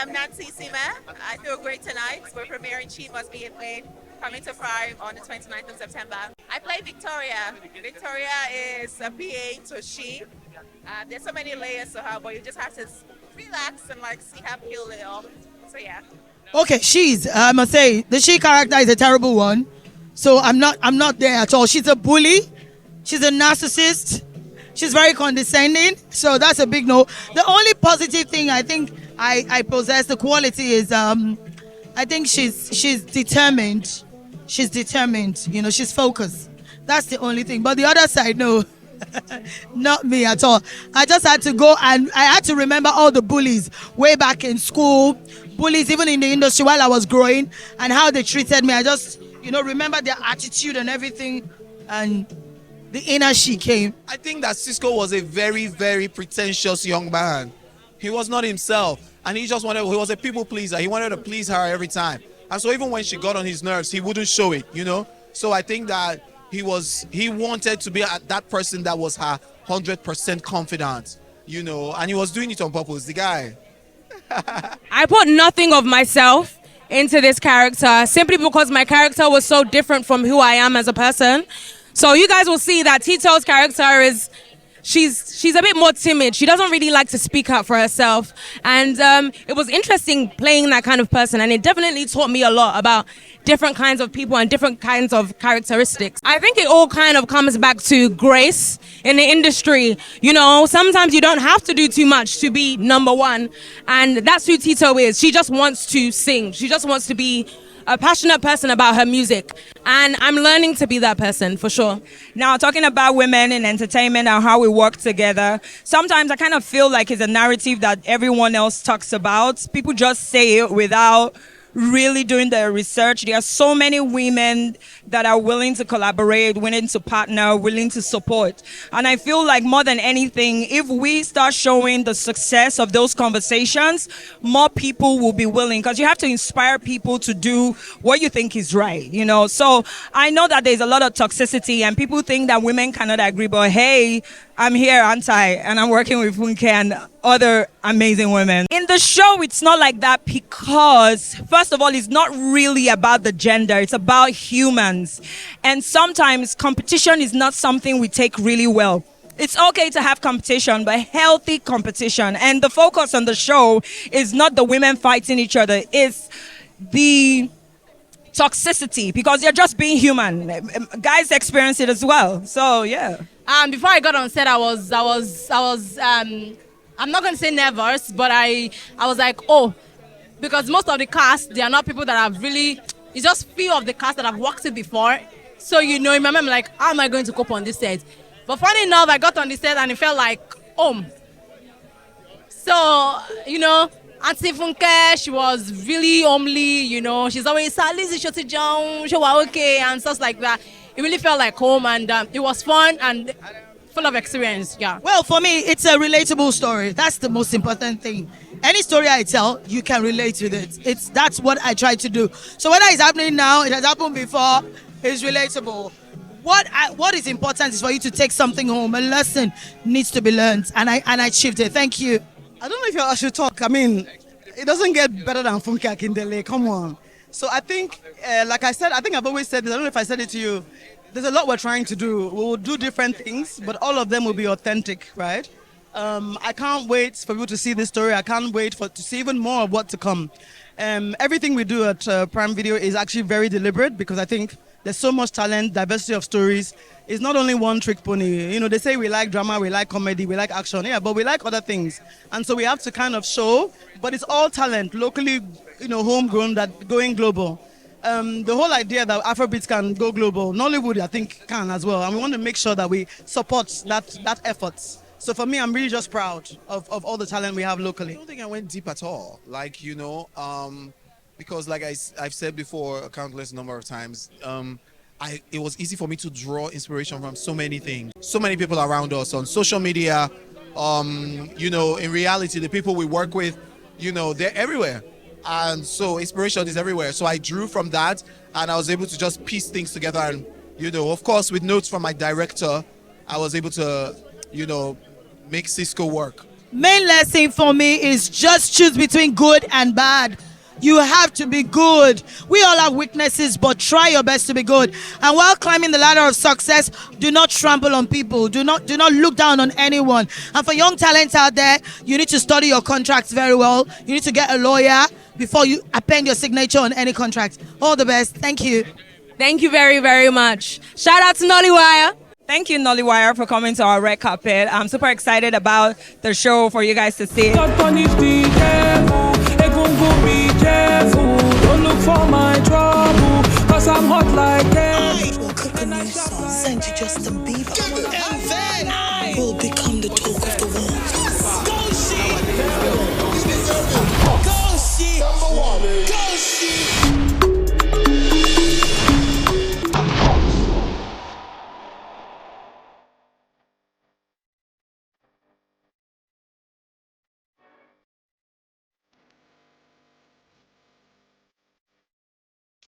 am Nancy Isime. I feel great tonight. We're premiering She Must Be in Pain, coming to Prime on the 29th of September. I play Victoria. Victoria is a PA to She. There's so many layers to her, but you just have to relax and like see her peel it off. So yeah. Okay, I must say the she character is a terrible one. So I'm not there at all. She's a bully. She's a narcissist. She's very condescending. So that's a big no. The only positive thing I think I possess the quality is I think she's determined. She's determined. You know, she's focused. That's the only thing. But the other side, no. Not me at all. I just had to go and I had to remember all the bullies way back in school, bullies even in the industry while I was growing, and how they treated me. I just, remember their attitude and everything, and the inner she came. I think that Cisco was a very, very pretentious young man. He was not himself, and he was a people pleaser. He wanted to please her every time. And so even when she got on his nerves, he wouldn't show it, So I think that he wanted to be that person that was her 100% confidant, and he was doing it on purpose, the guy. I put nothing of myself into this character simply because my character was so different from who I am as a person. So you guys will see that Tito's character is, she's a bit more timid. She doesn't really like to speak up for herself. And it was interesting playing that kind of person. And it definitely taught me a lot about different kinds of people and different kinds of characteristics. I think it all kind of comes back to grace in the industry. Sometimes you don't have to do too much to be number one. And that's who Tito is. She just wants to sing. She just wants to be a passionate person about her music. And I'm learning to be that person, for sure. Now, talking about women in entertainment and how we work together, sometimes I kind of feel like it's a narrative that everyone else talks about. People just say it without really doing the research. There are so many women that are willing to collaborate, willing to partner, willing to support. And I feel like more than anything, if we start showing the success of those conversations, more people will be willing, because you have to inspire people to do what you think is right, So I know that there's a lot of toxicity and people think that women cannot agree, but hey, I'm here, aren't I? And I'm working with Funke and other amazing women. In the show, it's not like that because, first of all, it's not really about the gender. It's about humans. And sometimes competition is not something we take really well. It's okay to have competition, but healthy competition. And the focus on the show is not the women fighting each other. It's the toxicity, because you're just being human. Guys experience it as well. So, yeah. Before I got on set, I was I'm not going to say nervous, but I was like, oh, because most of the cast, they are not people that have really, it's just few of the cast that I've worked with before. So, remember, I'm like, how am I going to cope on this set? But funny enough, I got on the set and it felt like home. So, Auntie Funke, she was really homely, she's always, Lizzie, shut it down, she was okay, and stuff like that. It really felt like home, and it was fun and full of experience, yeah. Well, for me, it's a relatable story. That's the most important thing. Any story I tell, you can relate with it. That's what I try to do. So whether it's happening now, it has happened before, it's relatable. What is important is for you to take something home. A lesson needs to be learned, and I achieved it. Thank you. I don't know if I should talk. I mean, it doesn't get better than Funke Akindele. Come on. So I think, like I said, I think I've always said this. I don't know if I said it to you. There's a lot we're trying to do. We will do different things, but all of them will be authentic, right? I can't wait for people to see this story. I can't wait to see even more of what to come. Everything we do at Prime Video is actually very deliberate, because I think there's so much talent, diversity of stories. It's not only one trick pony. They say we like drama, we like comedy, we like action, yeah, but we like other things. And so we have to kind of show, but it's all talent, locally, homegrown, that going global. The whole idea that Afrobeats can go global, Nollywood, I think, can as well. And we want to make sure that we support that effort. So for me, I'm really just proud of all the talent we have locally. I don't think I went deep at all. Because like I've said before a countless number of times, it was easy for me to draw inspiration from so many things. So many people around us on social media, in reality, the people we work with, they're everywhere. And so inspiration is everywhere. So I drew from that, and I was able to just piece things together. And, of course, with notes from my director, I was able to, make Cisco work. Main lesson for me is just choose between good and bad. You have to be good. We all have weaknesses, but try your best to be good. And while climbing the ladder of success, do not trample on people. Do not look down on anyone. And for young talents out there, you need to study your contracts very well. You need to get a lawyer before you append your signature on any contract. All the best. Thank you. Thank you very, very much. Shout out to Nollywire. Thank you, Nollywire, for coming to our red carpet. I'm super excited about the show for you guys to see. God punish the devil, be careful. Don't look for my trouble, cause I'm hot like hell. I will cook a new song, send you just a beat.